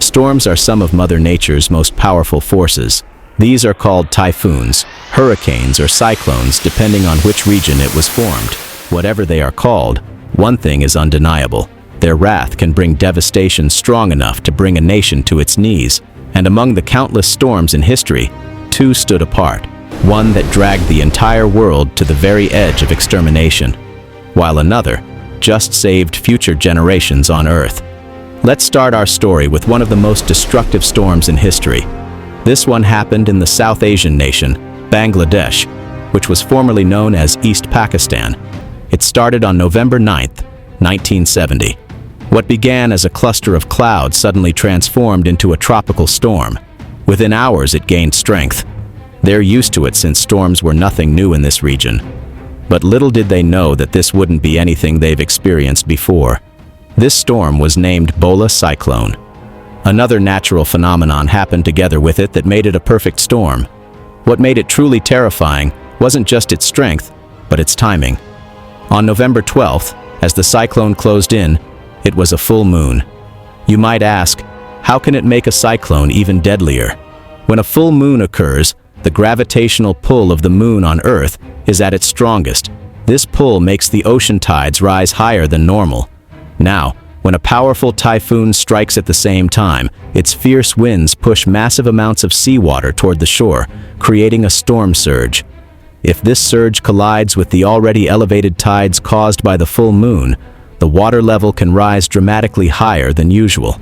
Storms are some of Mother Nature's most powerful forces. These are called typhoons, hurricanes, or cyclones, depending on which region it was formed. Whatever they are called, one thing is undeniable. Their wrath can bring devastation strong enough to bring a nation to its knees, and among the countless storms in history, two stood apart. One that dragged the entire world to the very edge of extermination, while another just saved future generations on Earth. Let's start our story with one of the most destructive storms in history. This one happened in the South Asian nation, Bangladesh, which was formerly known as East Pakistan. It started on November 9th, 1970. What began as a cluster of clouds suddenly transformed into a tropical storm. Within hours, it gained strength. They're used to it since storms were nothing new in this region. But little did they know that this wouldn't be anything they've experienced before. This storm was named Bhola Cyclone. Another natural phenomenon happened together with it that made it a perfect storm. What made it truly terrifying wasn't just its strength, but its timing. On November 12th, as the cyclone closed in, it was a full moon. You might ask, how can it make a cyclone even deadlier? When a full moon occurs, the gravitational pull of the moon on Earth is at its strongest. This pull makes the ocean tides rise higher than normal. Now, when a powerful typhoon strikes at the same time, its fierce winds push massive amounts of seawater toward the shore, creating a storm surge. If this surge collides with the already elevated tides caused by the full moon, the water level can rise dramatically higher than usual.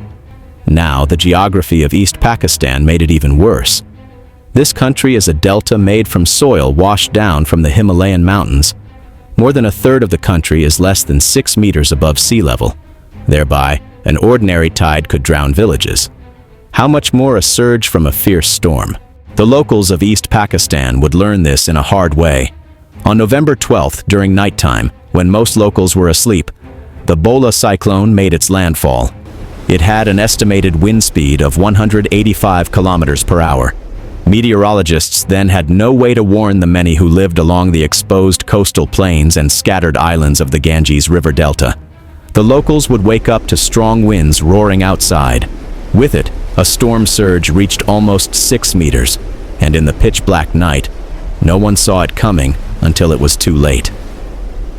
Now, the geography of East Pakistan made it even worse. This country is a delta made from soil washed down from the Himalayan mountains. More than a third of the country is less than 6 meters above sea level. Thereby, an ordinary tide could drown villages. How much more a surge from a fierce storm? The locals of East Pakistan would learn this in a hard way. On November 12th, during nighttime, when most locals were asleep, the Bhola cyclone made its landfall. It had an estimated wind speed of 185 kilometers per hour. Meteorologists then had no way to warn the many who lived along the exposed coastal plains and scattered islands of the Ganges River Delta. The locals would wake up to strong winds roaring outside. With it, a storm surge reached almost 6 meters, and in the pitch-black night, no one saw it coming until it was too late.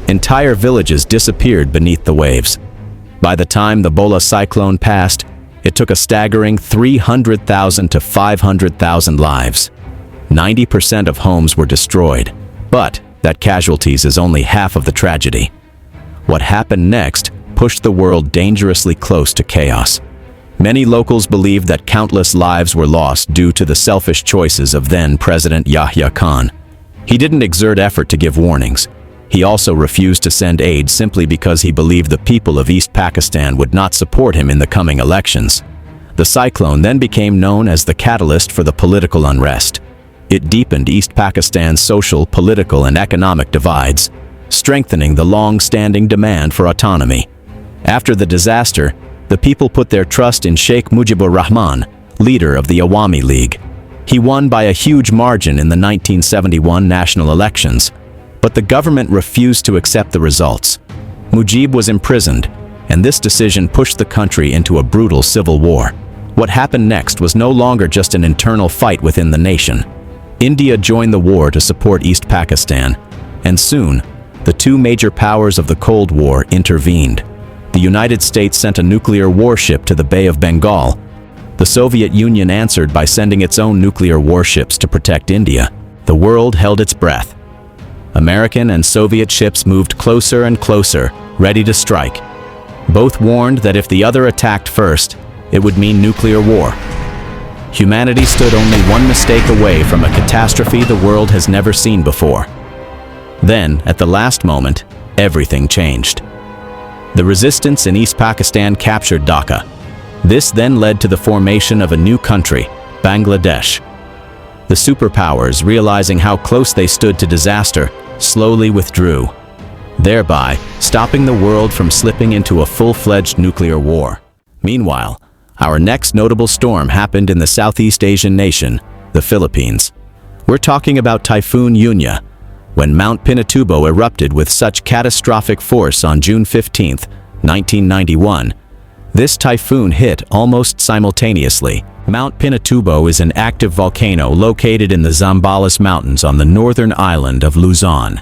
Entire villages disappeared beneath the waves. By the time the Bhola cyclone passed, it took a staggering 300,000 to 500,000 lives. 90% of homes were destroyed, but that casualties is only half of the tragedy. What happened next pushed the world dangerously close to chaos. Many locals believed that countless lives were lost due to the selfish choices of then-President Yahya Khan. He didn't exert effort to give warnings. He also refused to send aid simply because he believed the people of East Pakistan would not support him in the coming elections. The cyclone then became known as the catalyst for the political unrest. It deepened East Pakistan's social, political, and economic divides, strengthening the long-standing demand for autonomy. After the disaster, the people put their trust in Sheikh Mujibur Rahman, leader of the Awami League. He won by a huge margin in the 1971 national elections, but the government refused to accept the results. Mujib was imprisoned, and this decision pushed the country into a brutal civil war. What happened next was no longer just an internal fight within the nation. India joined the war to support East Pakistan, and soon, the two major powers of the Cold War intervened. The United States sent a nuclear warship to the Bay of Bengal. The Soviet Union answered by sending its own nuclear warships to protect India. The world held its breath. American and Soviet ships moved closer and closer, ready to strike. Both warned that if the other attacked first, it would mean nuclear war. Humanity stood only one mistake away from a catastrophe the world has never seen before. Then, at the last moment, everything changed. The resistance in East Pakistan captured Dhaka. This then led to the formation of a new country, Bangladesh. The superpowers, realizing how close they stood to disaster, slowly withdrew, thereby stopping the world from slipping into a full-fledged nuclear war. Meanwhile, our next notable storm happened in the Southeast Asian nation, the Philippines. We're talking about Typhoon Yunya, when Mount Pinatubo erupted with such catastrophic force on June 15, 1991. This typhoon hit almost simultaneously. Mount Pinatubo is an active volcano located in the Zambales Mountains on the northern island of Luzon.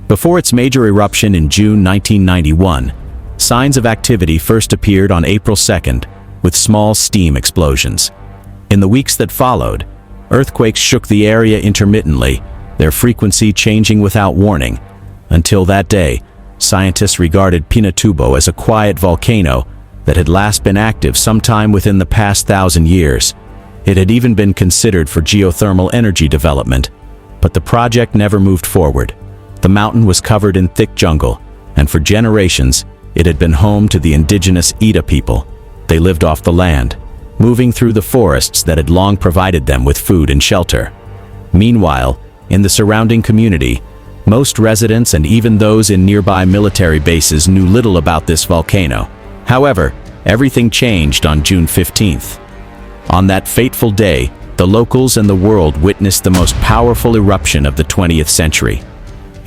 Before its major eruption in June 1991, signs of activity first appeared on April 2nd, with small steam explosions. In the weeks that followed, earthquakes shook the area intermittently, their frequency changing without warning. Until that day, scientists regarded Pinatubo as a quiet volcano that had last been active sometime within the past 1,000 years. It had even been considered for geothermal energy development, but the project never moved forward. The mountain was covered in thick jungle, and for generations, it had been home to the indigenous Ida people. They lived off the land, moving through the forests that had long provided them with food and shelter. Meanwhile, in the surrounding community, most residents and even those in nearby military bases knew little about this volcano. However, everything changed on June 15th. On that fateful day, the locals and the world witnessed the most powerful eruption of the 20th century.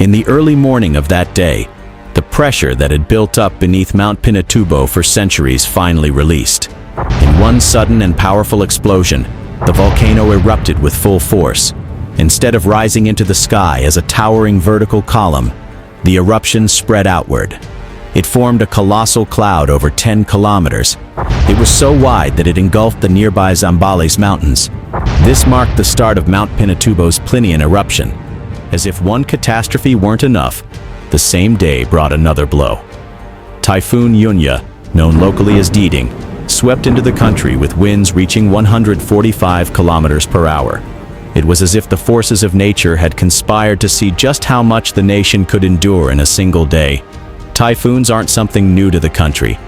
In the early morning of that day, the pressure that had built up beneath Mount Pinatubo for centuries finally released. In one sudden and powerful explosion, the volcano erupted with full force. Instead of rising into the sky as a towering vertical column, the eruption spread outward. It formed a colossal cloud over 10 kilometers. It was so wide that it engulfed the nearby Zambales Mountains. This marked the start of Mount Pinatubo's Plinian eruption. As if one catastrophe weren't enough, the same day brought another blow. Typhoon Yunya, known locally as Diding, swept into the country with winds reaching 145 kilometers per hour. It was as if the forces of nature had conspired to see just how much the nation could endure in a single day. Typhoons aren't something new to the country.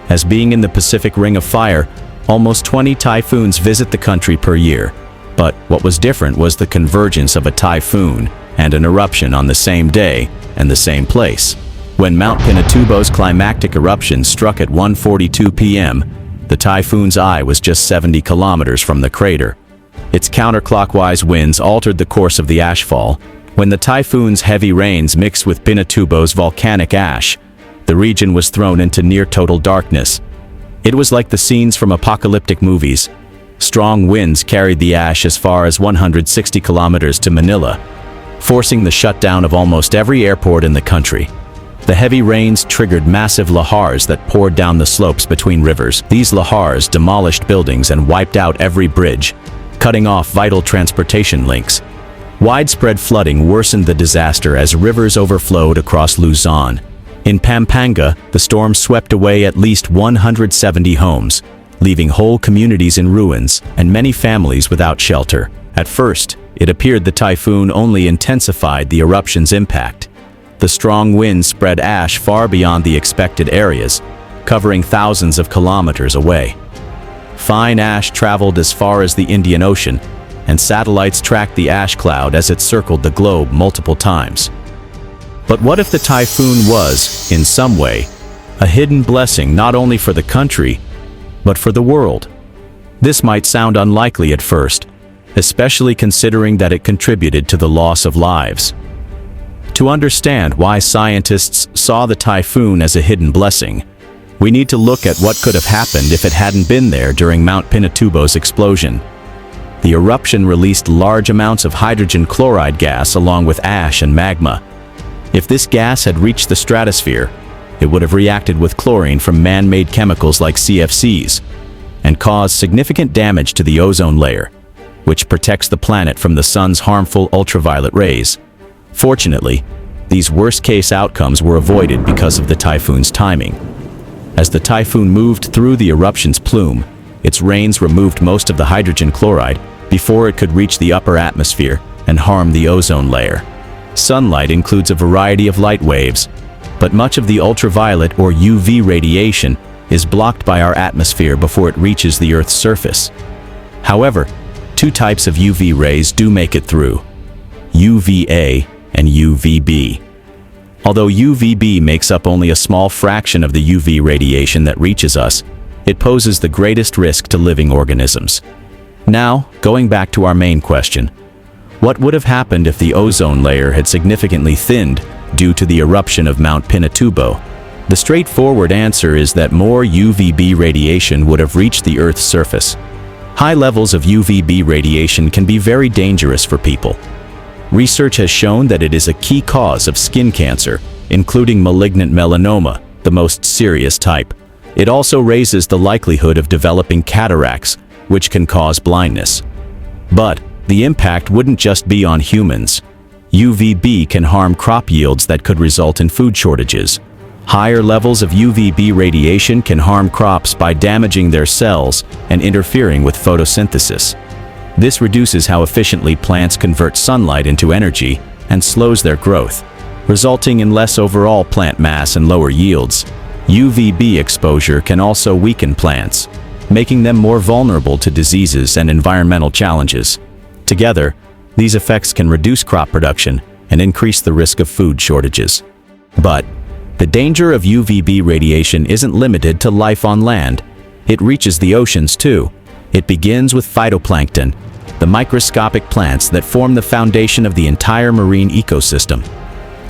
As being in the Pacific Ring of Fire, almost 20 typhoons visit the country per year. But what was different was the convergence of a typhoon and an eruption on the same day and the same place. When Mount Pinatubo's climactic eruption struck at 1:42 p.m., the typhoon's eye was just 70 kilometers from the crater. Its counterclockwise winds altered the course of the ashfall. When the typhoon's heavy rains mixed with Pinatubo's volcanic ash, the region was thrown into near-total darkness. It was like the scenes from apocalyptic movies. Strong winds carried the ash as far as 160 kilometers to Manila, forcing the shutdown of almost every airport in the country. The heavy rains triggered massive lahars that poured down the slopes between rivers. These lahars demolished buildings and wiped out every bridge, cutting off vital transportation links. Widespread flooding worsened the disaster as rivers overflowed across Luzon. In Pampanga, the storm swept away at least 170 homes, leaving whole communities in ruins and many families without shelter. At first, it appeared the typhoon only intensified the eruption's impact. The strong winds spread ash far beyond the expected areas, covering thousands of kilometers away. Fine ash traveled as far as the Indian Ocean, and satellites tracked the ash cloud as it circled the globe multiple times. But what if the typhoon was, in some way, a hidden blessing not only for the country, but for the world? This might sound unlikely at first, especially considering that it contributed to the loss of lives. To understand why scientists saw the typhoon as a hidden blessing, we need to look at what could have happened if it hadn't been there during Mount Pinatubo's explosion. The eruption released large amounts of hydrogen chloride gas along with ash and magma. If this gas had reached the stratosphere, it would have reacted with chlorine from man-made chemicals like CFCs and caused significant damage to the ozone layer, which protects the planet from the sun's harmful ultraviolet rays. Fortunately, these worst-case outcomes were avoided because of the typhoon's timing. As the typhoon moved through the eruption's plume, its rains removed most of the hydrogen chloride before it could reach the upper atmosphere and harm the ozone layer. Sunlight includes a variety of light waves, but much of the ultraviolet or UV radiation is blocked by our atmosphere before it reaches the Earth's surface. However, two types of UV rays do make it through: UVA and UVB. Although UVB makes up only a small fraction of the UV radiation that reaches us, it poses the greatest risk to living organisms. Now, going back to our main question, what would have happened if the ozone layer had significantly thinned due to the eruption of Mount Pinatubo? The straightforward answer is that more UVB radiation would have reached the Earth's surface. High levels of UVB radiation can be very dangerous for people. Research has shown that it is a key cause of skin cancer, including malignant melanoma, the most serious type. It also raises the likelihood of developing cataracts, which can cause blindness. But the impact wouldn't just be on humans. UVB can harm crop yields that could result in food shortages. Higher levels of UVB radiation can harm crops by damaging their cells and interfering with photosynthesis. This reduces how efficiently plants convert sunlight into energy and slows their growth, resulting in less overall plant mass and lower yields. UVB exposure can also weaken plants, making them more vulnerable to diseases and environmental challenges. Together, these effects can reduce crop production and increase the risk of food shortages. But the danger of UVB radiation isn't limited to life on land. It reaches the oceans too. It begins with phytoplankton, the microscopic plants that form the foundation of the entire marine ecosystem.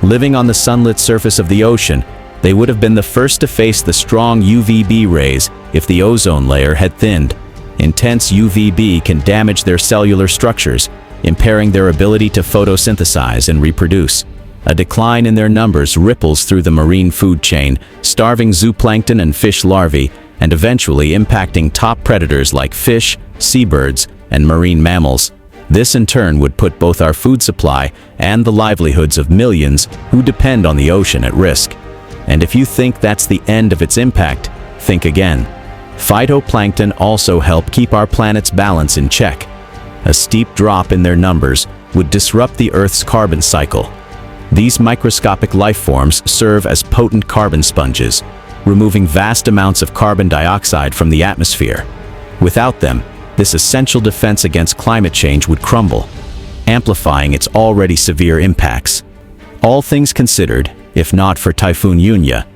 Living on the sunlit surface of the ocean, they would have been the first to face the strong UVB rays if the ozone layer had thinned. Intense UVB can damage their cellular structures, impairing their ability to photosynthesize and reproduce. A decline in their numbers ripples through the marine food chain, starving zooplankton and fish larvae, and eventually impacting top predators like fish, seabirds, and marine mammals. This in turn would put both our food supply and the livelihoods of millions who depend on the ocean at risk. And if you think that's the end of its impact, think again. Phytoplankton also help keep our planet's balance in check. A steep drop in their numbers would disrupt the Earth's carbon cycle. These microscopic life forms serve as potent carbon sponges, removing vast amounts of carbon dioxide from the atmosphere. Without them, this essential defense against climate change would crumble, amplifying its already severe impacts. All things considered, if not for Typhoon Yunya,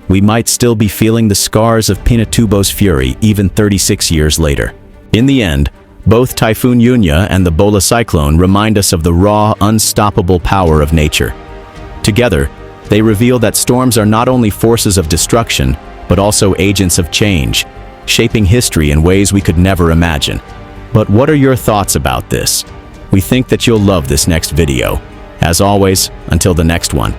we might still be feeling the scars of Pinatubo's fury even 36 years later. In the end, both Typhoon Yunya and the Bhola cyclone remind us of the raw, unstoppable power of nature. Together, they reveal that storms are not only forces of destruction, but also agents of change, shaping history in ways we could never imagine. But what are your thoughts about this? We think that you'll love this next video. As always, until the next one.